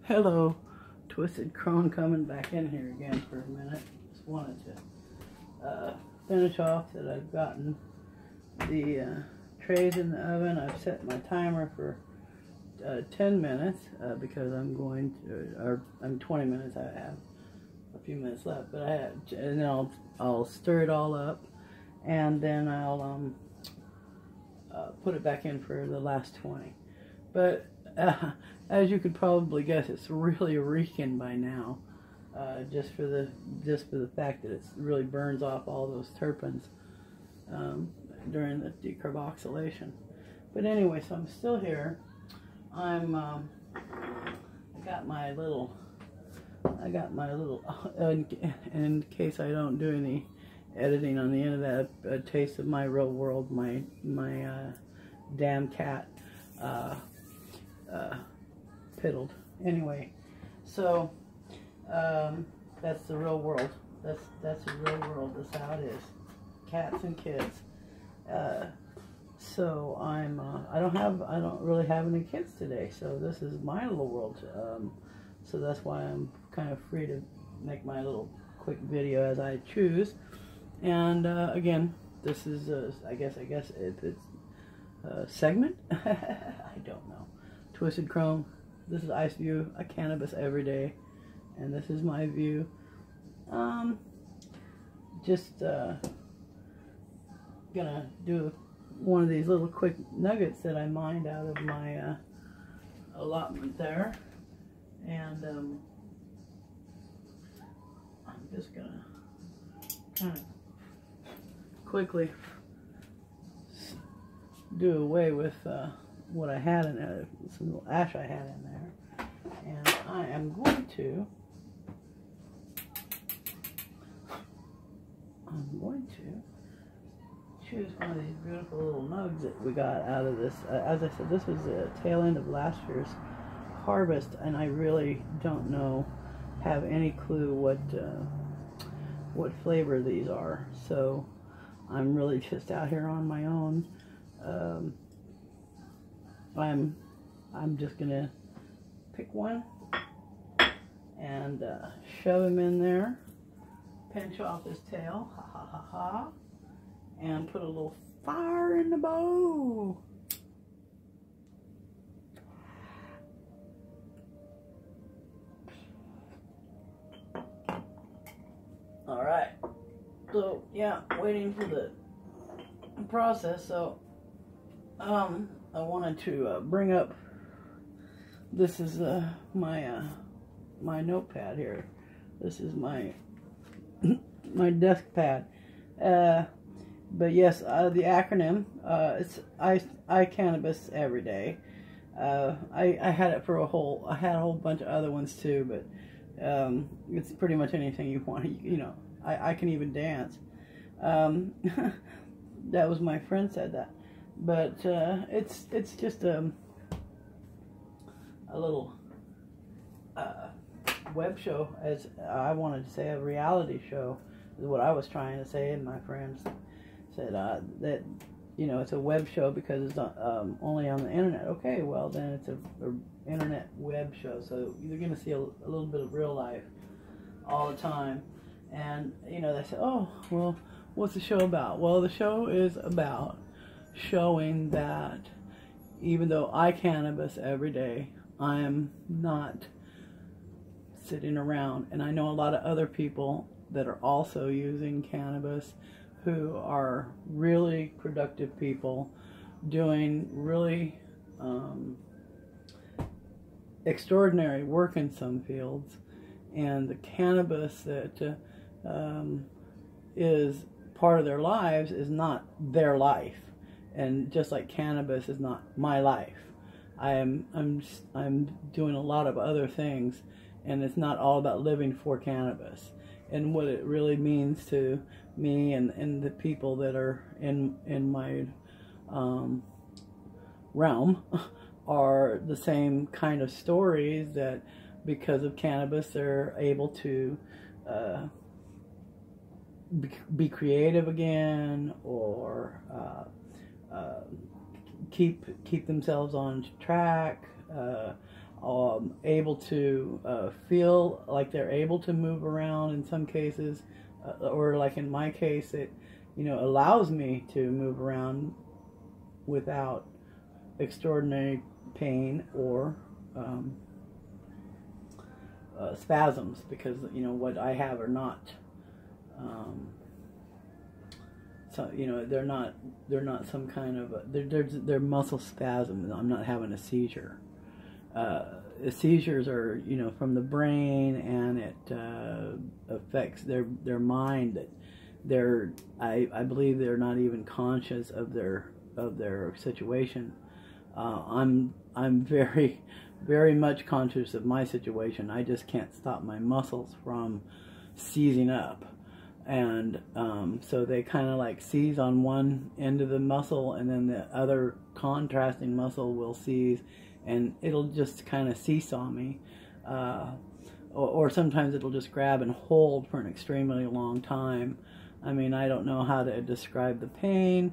Hello, Twisted Crone coming back in here again for a minute. Just wanted to finish off that I've gotten the trays in the oven. I've set my timer for 10 minutes because I'm going to, or I'm 20 minutes. I have a few minutes left, but and then I'll stir it all up, and then I'll put it back in for the last 20. But as you could probably guess, it's really reeking by now, just for the fact that it really burns off all those terpenes during the decarboxylation. But anyway, so I'm still here. I got my little, in case I don't do any editing on the end of that, a taste of my real world, my damn cat piddled. Anyway, so that's the real world. That's the real world. That's how it is. Cats and kids. So I don't really have any kids today. So this is my little world. So that's why I'm kind of free to make my little quick video as I choose. And again, this is I guess it's a segment. I don't know. Twisted Crone. This is Ice View, a cannabis every day, and this is my view. Just gonna do one of these little quick nuggets that I mined out of my allotment there, and I'm just gonna kind of quickly do away with what I had in there, some little ash I had in there, and I am going to choose one of these beautiful little nugs that we got out of this. As I said, this was the tail end of last year's harvest, and I really don't have any clue what flavor these are, so I'm really just out here on my own. I'm just gonna pick one and shove him in there, pinch off his tail, ha ha ha ha, and put a little fire in the bowl. All right, so yeah, waiting for the process. So I wanted to bring up, this is my notepad here. This is my my desk pad. But yes, the acronym, it's I cannabis every day. I had it for I had a whole bunch of other ones too, but it's pretty much anything you want. You know, I can even dance. That was my friend said that. But it's just a little web show, as I wanted to say, a reality show is what I was trying to say, and my friends said that, you know, it's a web show because it's only on the internet. Okay, well then it's a internet web show, so you're going to see a little bit of real life all the time. And you know, they said, oh well, what's the show about? Well, the show is about showing that even though I cannabis every day, I am not sitting around, and I know a lot of other people that are also using cannabis who are really productive people doing really extraordinary work in some fields, and the cannabis that is part of their lives is not their life. And just like cannabis is not my life, I'm doing a lot of other things, and it's not all about living for cannabis. And what it really means to me and the people that are in my realm are the same kind of stories, that because of cannabis they're able to be creative again, or keep themselves on track, able to feel like they're able to move around in some cases, or like in my case, it allows me to move around without extraordinary pain or spasms, because what I have are not so they're not some kind of they're muscle spasms. I'm not having a seizure. Seizures are from the brain, and it affects their mind. That I believe they're not even conscious of their situation. I'm very, very much conscious of my situation. I just can't stop my muscles from seizing up. And so they kind of like seize on one end of the muscle, and then the other contrasting muscle will seize, and it'll just kind of seesaw me. Or sometimes it'll just grab and hold for an extremely long time. I mean, I don't know how to describe the pain.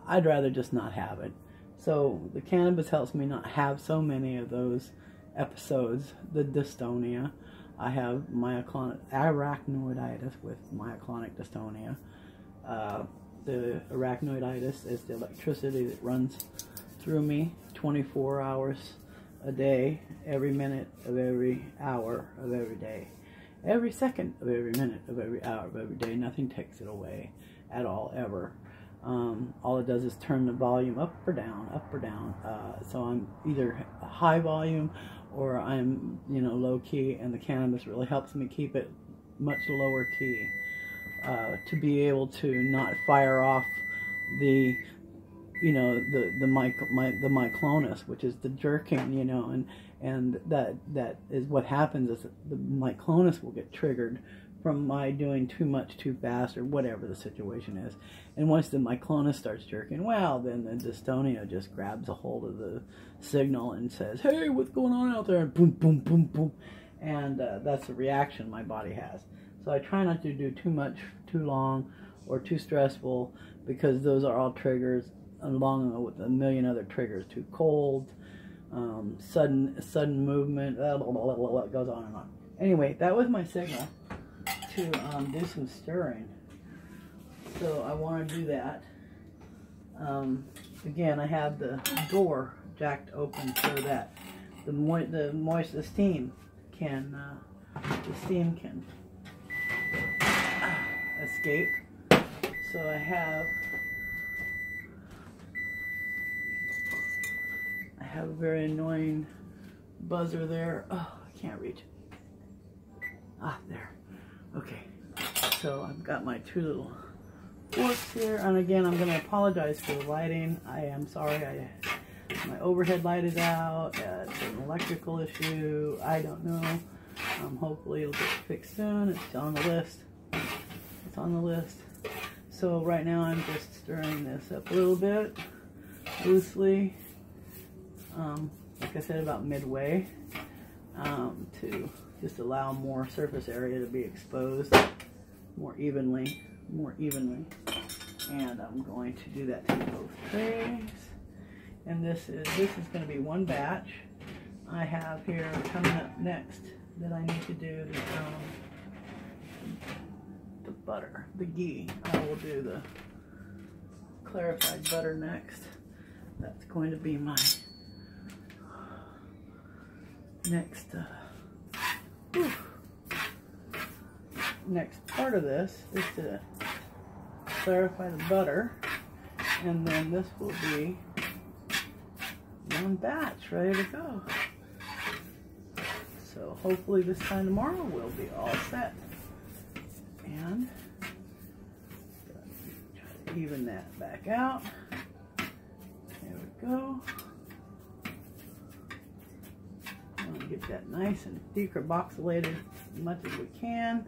I'd rather just not have it. So the cannabis helps me not have so many of those episodes. The dystonia. I have arachnoiditis with myoclonic dystonia. The arachnoiditis is the electricity that runs through me 24 hours a day, every minute of every hour of every day, every second of every minute of every hour of every day. Nothing takes it away at all, ever. All it does is turn the volume up or down, up or down. So I'm either high volume or I'm, low key, and the cannabis really helps me keep it much lower key, to be able to not fire off the myclonus, which is the jerking, and that is what happens, is the myclonus will get triggered from my doing too much too fast, or whatever the situation is. And once the myclonus starts jerking, well, then the dystonia just grabs a hold of the signal and says, hey, what's going on out there? And boom, boom, boom, boom. And that's the reaction my body has. So I try not to do too much, too long, or too stressful, because those are all triggers, along with a million other triggers. Too cold, sudden movement, blah, blah, blah, blah, blah, it goes on and on. Anyway, that was my signal to do some stirring. So I want to do that. Again, I have the door jacked open so that the steam can escape. So I have a very annoying buzzer there. Oh, I can't reach it. Ah, there. Okay. So I've got my two little forks here, and again, I'm going to apologize for the lighting. I am sorry. My overhead light is out. It's an electrical issue. I don't know. Hopefully it'll get fixed soon. It's on the list. It's on the list. So right now I'm just stirring this up a little bit, loosely. Like I said, about midway, to just allow more surface area to be exposed more evenly. And I'm going to do that to both trays. And this is going to be one batch. I have here coming up next that I need to do the butter, the ghee. I will do the clarified butter next. That's going to be my next part of this, is to clarify the butter, and then this will be one batch ready to go. So hopefully this time tomorrow we'll be all set. And try to even that back out. There we go. I want to get that nice and decarboxylated as much as we can.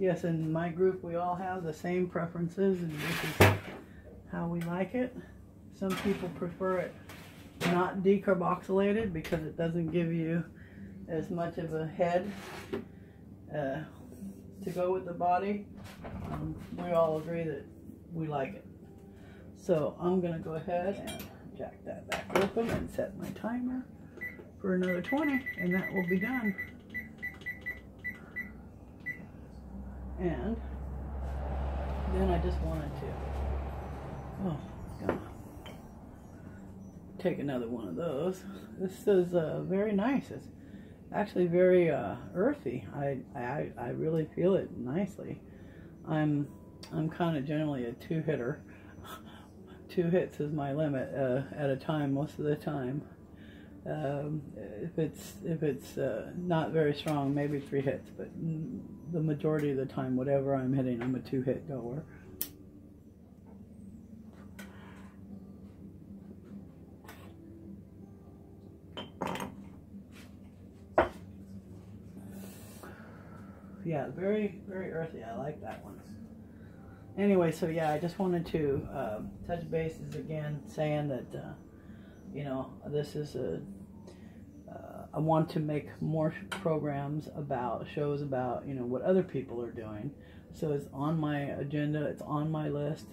Yes, in my group we all have the same preferences, and this is how we like it. Some people prefer it not decarboxylated because it doesn't give you as much of a head to go with the body. We all agree that we like it. So I'm going to go ahead and jack that back open and set my timer for another 20, and that will be done. And then I just wanted to, gonna take another one of those. This is very nice. It's actually very earthy. I really feel it nicely. I'm kind of generally a two-hitter. 2 hits is my limit at a time most of the time. If it's not very strong, maybe 3 hits, but the majority of the time, whatever I'm hitting, I'm a 2-hit goer. Yeah, very, very earthy. I like that one. Anyway, so yeah, I just wanted to touch bases again, saying that, you know, this is I want to make more programs about, shows about, you know, what other people are doing. So it's on my agenda, it's on my list.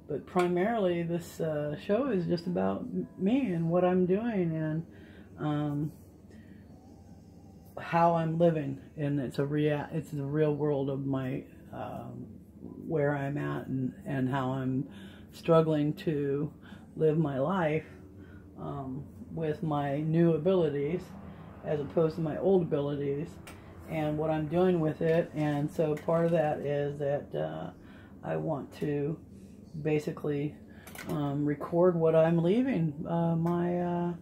But primarily this show is just about me and what I'm doing and how I'm living. And it's the real world of my where I'm at and how I'm struggling to live my life with my new abilities as opposed to my old abilities and what I'm doing with it. And so part of that is that I want to basically record what I'm leaving, my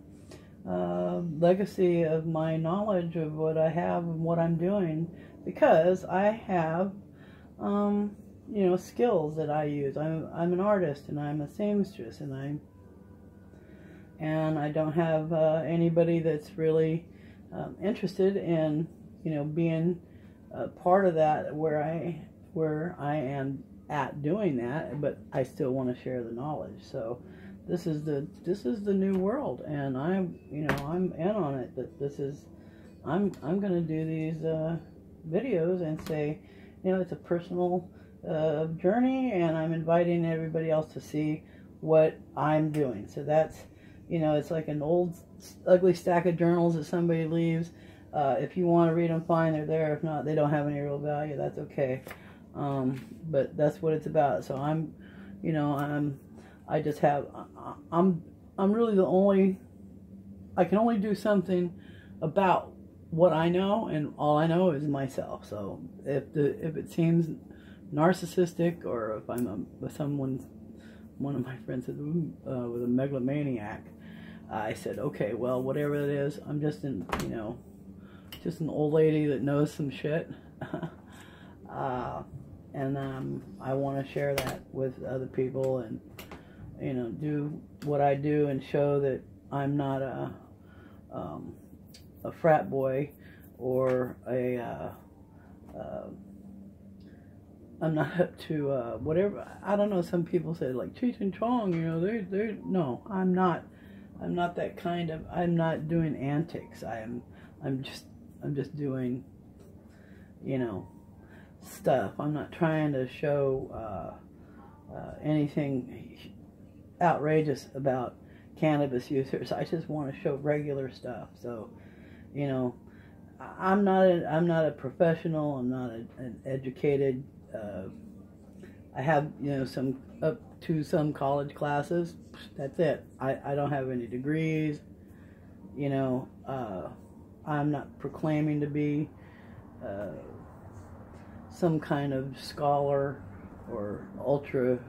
legacy of my knowledge of what I have and what I'm doing, because I have you know, skills that I use. I'm an artist and I'm a seamstress and I don't have anybody that's really interested in, you know, being part of that where I am at doing that, but I still want to share the knowledge. So this is the new world, and I'm in on it. That this is I'm going to do these videos and say, you know, it's a personal journey, and I'm inviting everybody else to see what I'm doing. So that's, you know, it's like an old ugly stack of journals that somebody leaves. If you want to read them, fine, they're there. If not, they don't have any real value. That's okay. But that's what it's about. So I'm really the only, I can only do something about what I know, and all I know is myself. So if it seems narcissistic, or if I'm one of my friends said with a megalomaniac, I said, okay, well, whatever it is, I'm just an old lady that knows some shit. And I want to share that with other people, and, you know, do what I do and show that I'm not a frat boy or I'm not up to whatever. I don't know. Some people say like Cheech and Chong, you know, they're no, I'm not that kind of. I'm not doing antics. I'm just doing, you know, stuff. I'm not trying to show anything outrageous about cannabis users. I just want to show regular stuff. So, you know, I'm not a professional. I'm not an educated. I have, you know, some up to some college classes. That's it. I don't have any degrees. You know, I'm not proclaiming to be some kind of scholar or ultra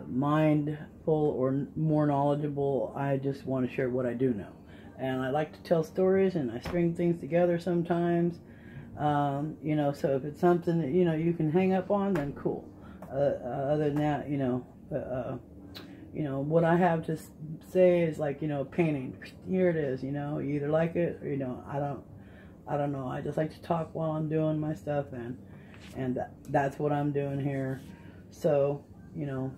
mindful or more knowledgeable. I just want to share what I do know. And I like to tell stories, and I string things together sometimes. You know, so if it's something that, you know, you can hang up on, then cool. Other than that, you know, what I have to say is like, you know, painting. Here it is, you know, you either like it or you don't. I don't know. I just like to talk while I'm doing my stuff, and that's what I'm doing here. So, you know,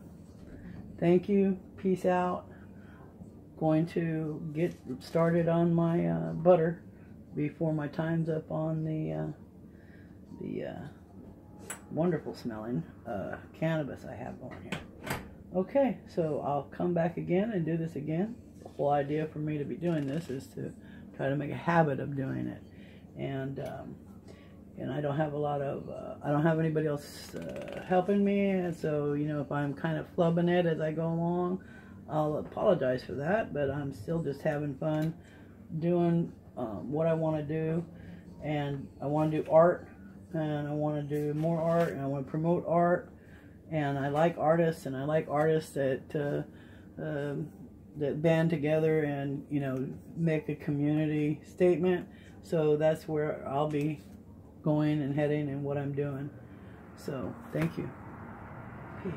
thank you. Peace out. Going to get started on my butter before my time's up on the wonderful smelling cannabis I have going here. Okay, so I'll come back again and do this again. The whole idea for me to be doing this is to try to make a habit of doing it. And I don't have a lot of, I don't have anybody else helping me, and so, you know, if I'm kind of flubbing it as I go along, I'll apologize for that, but I'm still just having fun doing what I want to do, and I want to do art, and I want to do more art, and I want to promote art, and I like artists, and I like artists that band together and, you know, make a community statement. So that's where I'll be going and heading and what I'm doing. So thank you. Peace.